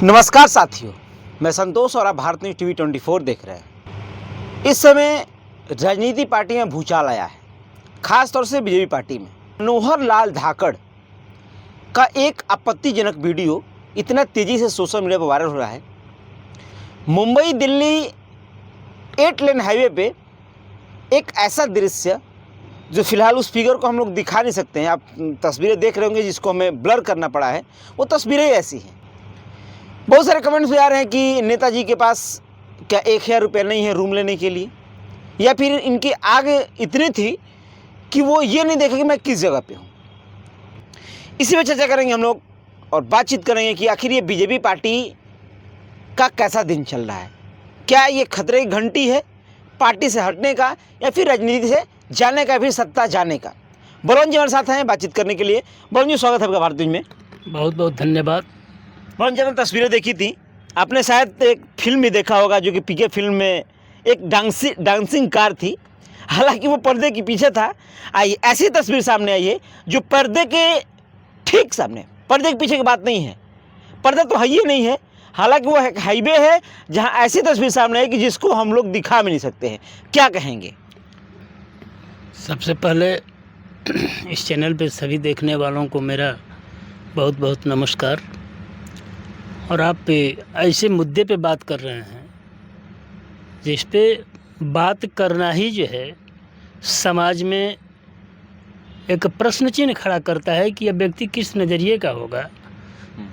नमस्कार साथियों, मैं संतोष और आप भारत न्यूज़ टीवी 24 देख रहे हैं। इस समय राजनीति पार्टी में भूचाल आया है, खास तौर से बीजेपी पार्टी में। मनोहर लाल धाकड़ का एक आपत्तिजनक वीडियो इतना तेज़ी से सोशल मीडिया पर वायरल हो रहा है। मुंबई दिल्ली 8 लेन हाईवे पे एक ऐसा दृश्य जो फिलहाल उस फिगर को हम लोग दिखा नहीं सकते हैं। आप तस्वीरें देख रहे होंगे जिसको हमें ब्लर करना पड़ा है, वो तस्वीरें ऐसी हैं। बहुत सारे कमेंट्स भी आ रहे हैं कि नेताजी के पास क्या 1000 रुपये नहीं है रूम लेने के लिए, या फिर इनकी आग इतनी थी कि वो ये नहीं देखे कि मैं किस जगह पे हूँ। इसी में चर्चा करेंगे हम लोग और बातचीत करेंगे कि आखिर ये बीजेपी पार्टी का कैसा दिन चल रहा है। क्या ये खतरे की घंटी है पार्टी से हटने का, या फिर राजनीति से जाने का, फिर सत्ता जाने का। बलवन जी हमारे साथ हैं बातचीत करने के लिए। बलवन जी, स्वागत है आपका भारत न्यूज़ में। बहुत बहुत धन्यवाद। बलवन जी, तस्वीरें देखी थी आपने, शायद एक फिल्म भी देखा होगा जो कि पीके फिल्म में एक डांसिंग कार थी। हालांकि वो पर्दे के पीछे था। आई ऐसी तस्वीर सामने आई है जो पर्दे के ठीक सामने, पर्दे के पीछे की बात नहीं है, पर्दा तो है ही नहीं है। हालांकि वो एक हाईवे है जहां ऐसी तस्वीर सामने आई कि जिसको हम लोग दिखा भी नहीं सकते हैं। क्या कहेंगे? सबसे पहले इस चैनल पे सभी देखने वालों को मेरा बहुत बहुत नमस्कार। और आप ऐसे मुद्दे पे बात कर रहे हैं जिस पे बात करना ही जो है समाज में एक प्रश्न चिन्ह खड़ा करता है कि यह व्यक्ति किस नज़रिए का होगा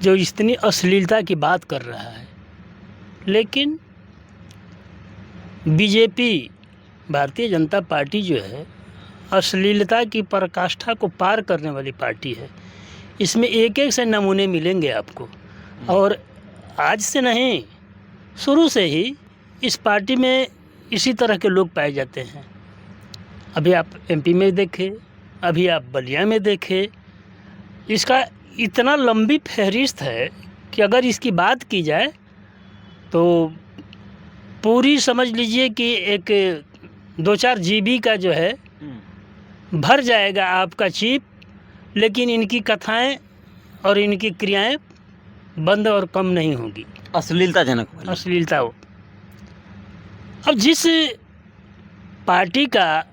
जो इतनी अश्लीलता की बात कर रहा है। लेकिन बीजेपी, भारतीय जनता पार्टी जो है, अश्लीलता की पराकाष्ठा को पार करने वाली पार्टी है। इसमें एक एक से नमूने मिलेंगे आपको। और आज से नहीं, शुरू से ही इस पार्टी में इसी तरह के लोग पाए जाते हैं। अभी आप एमपी में देखें, अभी आप बलिया में देखें, इसका इतना लंबी फहरिस्त है कि अगर इसकी बात की जाए तो पूरी समझ लीजिए कि एक 2-4 जीबी का जो है भर जाएगा आपका चिप। लेकिन इनकी कथाएं और इनकी क्रियाएं बंद और कम नहीं होगी। अश्लीलताजनक अश्लीलता हो। अब जिस पार्टी का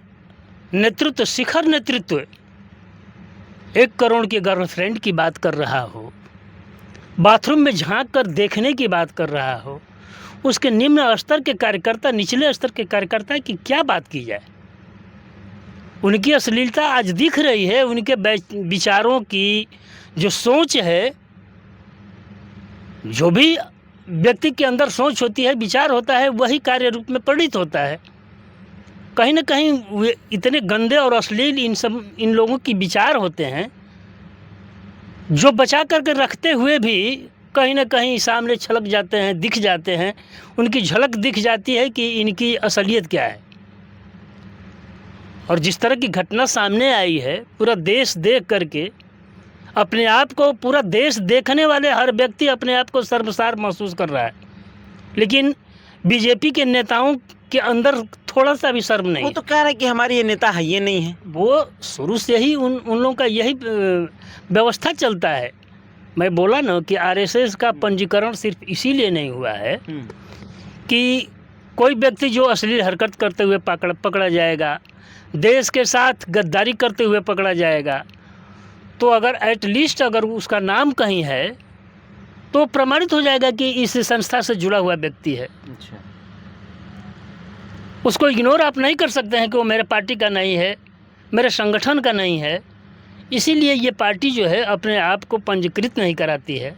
नेतृत्व, शिखर नेतृत्व 1 करोड़ के गर्लफ्रेंड की बात कर रहा हो, बाथरूम में झांक कर देखने की बात कर रहा हो, उसके निम्न स्तर के कार्यकर्ता, निचले स्तर के कार्यकर्ता की क्या बात की जाए। उनकी अश्लीलता आज दिख रही है। उनके विचारों की जो सोच है, जो भी व्यक्ति के अंदर सोच होती है, विचार होता है, वही कार्य रूप में परिणित होता है। कहीं ना कहीं वे इतने गंदे और अश्लील इन लोगों की विचार होते हैं जो बचा करके रखते हुए भी कहीं ना कहीं सामने छलक जाते हैं, दिख जाते हैं। उनकी झलक दिख जाती है कि इनकी असलियत क्या है। और जिस तरह की घटना सामने आई है, पूरा देश देख करके अपने आप को, पूरा देश देखने वाले हर व्यक्ति अपने आप को शर्मसार महसूस कर रहा है। लेकिन बीजेपी के नेताओं के अंदर थोड़ा सा भी शर्म नहीं। वो तो कह रहे हैं कि हमारे ये नेता है, ये नहीं है। वो शुरू से ही उन लोगों का यही व्यवस्था चलता है। मैं बोला ना कि आरएसएस का पंजीकरण सिर्फ इसीलिए नहीं हुआ है कि कोई व्यक्ति जो अश्लील हरकत करते हुए पकड़ा जाएगा, देश के साथ गद्दारी करते हुए पकड़ा जाएगा, तो अगर एटलीस्ट अगर उसका नाम कहीं है तो प्रमाणित हो जाएगा कि इस संस्था से जुड़ा हुआ व्यक्ति है। अच्छा। उसको इग्नोर आप नहीं कर सकते हैं कि वो मेरे पार्टी का नहीं है, मेरे संगठन का नहीं है। इसीलिए ये पार्टी जो है अपने आप को पंजीकृत नहीं कराती है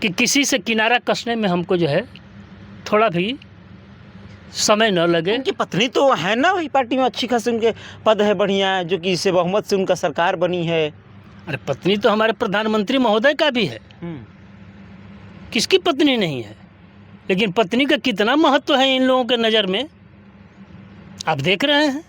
कि किसी से किनारा कसने में हमको जो है थोड़ा भी समय न लगे। उनकी पत्नी तो है ना वही पार्टी में, अच्छी खासी उनके पद है, बढ़िया, जो कि इससे बहुमत से उनका सरकार बनी है। अरे पत्नी तो हमारे प्रधानमंत्री महोदय का भी है। किसकी पत्नी नहीं है? लेकिन पत्नी का कितना महत्व है इन लोगों के नज़र में, आप देख रहे हैं।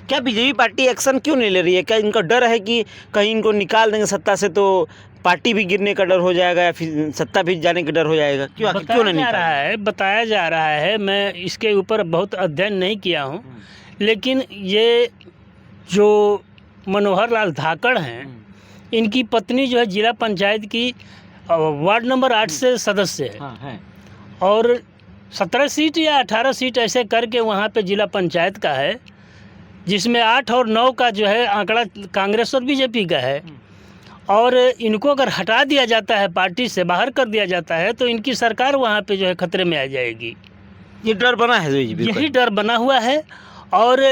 क्या बीजेपी पार्टी एक्शन क्यों नहीं ले रही है? क्या इनका डर है कि कहीं इनको निकाल देंगे सत्ता से तो पार्टी भी गिरने का डर हो जाएगा, या फिर सत्ता भी जाने का डर हो जाएगा? क्यों नहीं बताया जा रहा है। मैं इसके ऊपर बहुत अध्ययन नहीं किया हूँ, लेकिन ये जो मनोहर लाल धाकड़ हैं, इनकी पत्नी जो है जिला पंचायत की वार्ड नंबर 8 से सदस्य है। हाँ है। और 17 सीट या 18 सीट ऐसे करके वहाँ पे जिला पंचायत का है, जिसमें 8 और 9 का जो है आंकड़ा कांग्रेस और बीजेपी का है। और इनको अगर हटा दिया जाता है, पार्टी से बाहर कर दिया जाता है, तो इनकी सरकार वहाँ पे जो है खतरे में आ जाएगी। ये डर बना है जी, बिल्कुल। यही डर बना हुआ है। और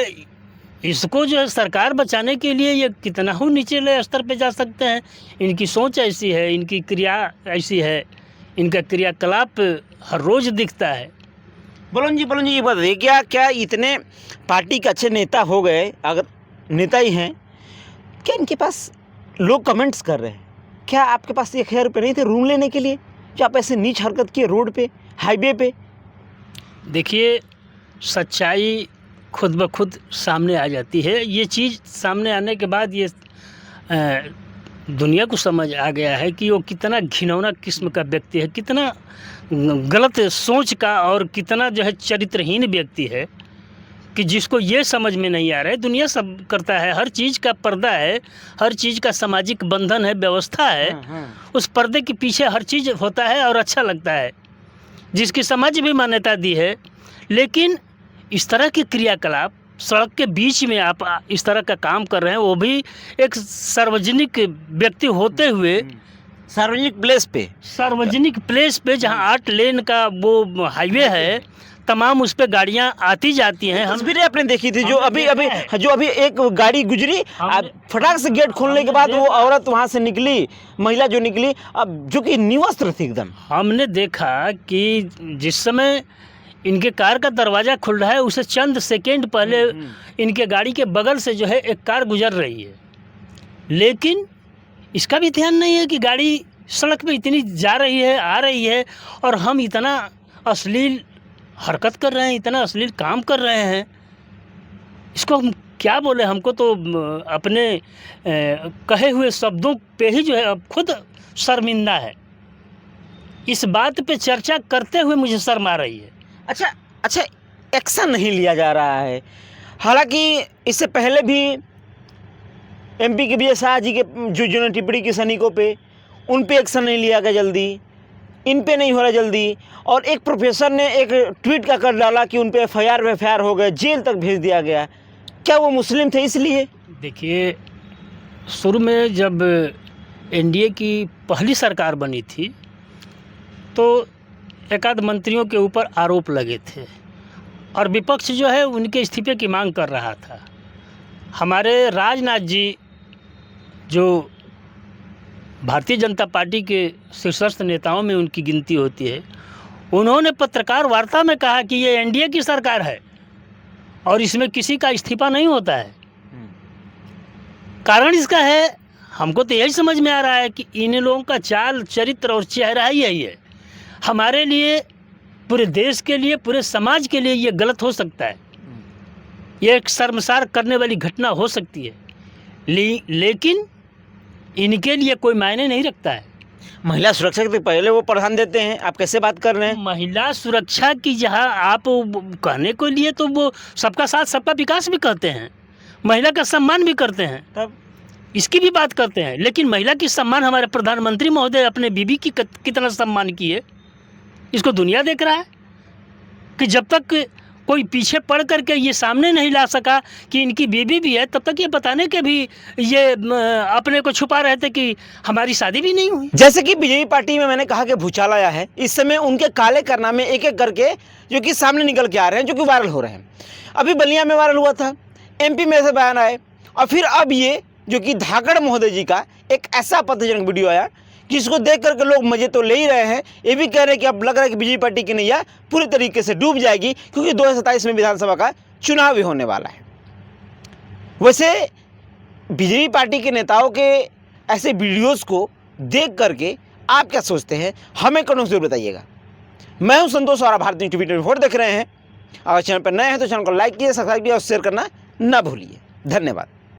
इसको जो है सरकार बचाने के लिए ये कितना ही निचले स्तर पे जा सकते हैं। इनकी सोच ऐसी है, इनकी क्रिया ऐसी है, इनका क्रियाकलाप हर रोज़ दिखता है। बलवन जी ये बताइए, क्या इतने पार्टी के अच्छे नेता हो गए, अगर नेता ही हैं, क्या इनके पास लोग कमेंट्स कर रहे हैं? क्या आपके पास 1000 रुपये नहीं थे रूम लेने के लिए, जो आप ऐसे नीच हरकत किए रोड पे, हाईवे पे? देखिए, सच्चाई खुद ब खुद सामने आ जाती है। ये चीज़ सामने आने के बाद ये दुनिया को समझ आ गया है कि वो कितना घिनौना किस्म का व्यक्ति है, कितना गलत सोच का और कितना जो है चरित्रहीन व्यक्ति है, कि जिसको ये समझ में नहीं आ रहा है। दुनिया सब करता है, हर चीज़ का पर्दा है, हर चीज़ का सामाजिक बंधन है, व्यवस्था है। उस पर्दे के पीछे हर चीज़ होता है और अच्छा लगता है, जिसकी समाज भी मान्यता दी है। लेकिन इस तरह के क्रियाकलाप, सड़क के बीच में आप इस तरह का काम कर रहे हैं, वो भी एक सार्वजनिक व्यक्ति होते हुए, सार्वजनिक प्लेस पे जहां 8 लेन का वो हाईवे है, तमाम उस पे गाड़ियां आती जाती हैं। हम तस्वीरें आपने देखी थी, जो अभी एक गाड़ी गुजरी, फटाक से गेट खोलने के बाद वो औरत वहां से निकली, महिला जो निकली, अब जो कि निवस्त्र थी एकदम। हमने देखा कि जिस समय इनके कार का दरवाज़ा खुल रहा है, उससे चंद सेकेंड पहले इनके गाड़ी के बगल से जो है एक कार गुजर रही है। लेकिन इसका भी ध्यान नहीं है कि गाड़ी सड़क पे इतनी जा रही है, आ रही है, और हम इतना अश्लील हरकत कर रहे हैं, इतना अश्लील काम कर रहे हैं। इसको हम क्या बोले? हमको तो अपने कहे हुए शब्दों पे ही जो है अब खुद शर्मिंदा है। इस बात पे चर्चा करते हुए मुझे शर्म आ रही है। अच्छा, एक्शन नहीं लिया जा रहा है। हालांकि इससे पहले भी एमपी के विजय शाह जी के जो टिप्पणी की सैनिकों पे, उन पे एक्शन नहीं लिया गया जल्दी, इन पे नहीं हो रहा जल्दी। और एक प्रोफेसर ने एक ट्वीट का कर डाला कि उन पे एफआईआर हो गए, जेल तक भेज दिया गया। क्या वो मुस्लिम थे इसलिए? देखिए, शुरू में जब एनडीए की पहली सरकार बनी थी, तो एकाध मंत्रियों के ऊपर आरोप लगे थे और विपक्ष जो है उनके इस्तीफे की मांग कर रहा था। हमारे राजनाथ जी, जो भारतीय जनता पार्टी के शीर्षस्थ नेताओं में उनकी गिनती होती है, उन्होंने पत्रकार वार्ता में कहा कि ये एनडीए की सरकार है और इसमें किसी का इस्तीफा नहीं होता है। कारण इसका है, हमको तो यही समझ में आ रहा है कि इन लोगों का चाल, चरित्र और चेहरा ही यही है। हमारे लिए, पूरे देश के लिए, पूरे समाज के लिए ये गलत हो सकता है, ये एक शर्मसार करने वाली घटना हो सकती है, लेकिन इनके लिए कोई मायने नहीं रखता है। महिला सुरक्षा के पहले वो प्रधान देते हैं, आप कैसे बात कर रहे हैं? महिला सुरक्षा की जहां आप कहने को लिए, तो वो सबका साथ सबका विकास भी कहते हैं, महिला का सम्मान भी करते हैं, तब इसकी भी बात करते हैं। लेकिन महिला की सम्मान हमारे प्रधानमंत्री महोदय अपने बीबी की कितना सम्मान किए, इसको दुनिया देख रहा है। कि जब तक कोई पीछे पड़ करके ये सामने नहीं ला सका कि इनकी बीबी भी है, तब तक ये बताने के भी ये अपने को छुपा रहे थे कि हमारी शादी भी नहीं हुई। जैसे कि बीजेपी पार्टी में मैंने कहा कि भूचाल आया है, इस समय उनके काले कारनामे एक एक करके जो कि सामने निकल के आ रहे हैं, जो कि वायरल हो रहे हैं। अभी बलिया में वायरल हुआ था, एमपी में ऐसे बयान आए, और फिर अब ये जो कि धाकड़ महोदय जी का एक ऐसा आपत्तिजनक वीडियो आया जिसको देख करके लोग मजे तो ले ही रहे हैं, ये भी कह रहे हैं कि अब लग रहा है कि बीजेपी पार्टी की नैया पूरी तरीके से डूब जाएगी, क्योंकि 2027 में विधानसभा का चुनाव भी होने वाला है। वैसे बीजेपी पार्टी के नेताओं के ऐसे वीडियोस को देख करके आप क्या सोचते हैं, हमें कमेंट जरूर बताइएगा। मैं हूं संतोष और आप भारतीय टीवी 24 देख रहे हैं। अगर चैनल पर नए हैं तो चैनल को लाइक कीजिए, सब्सक्राइब कीजिए और शेयर करना ना भूलिए। धन्यवाद।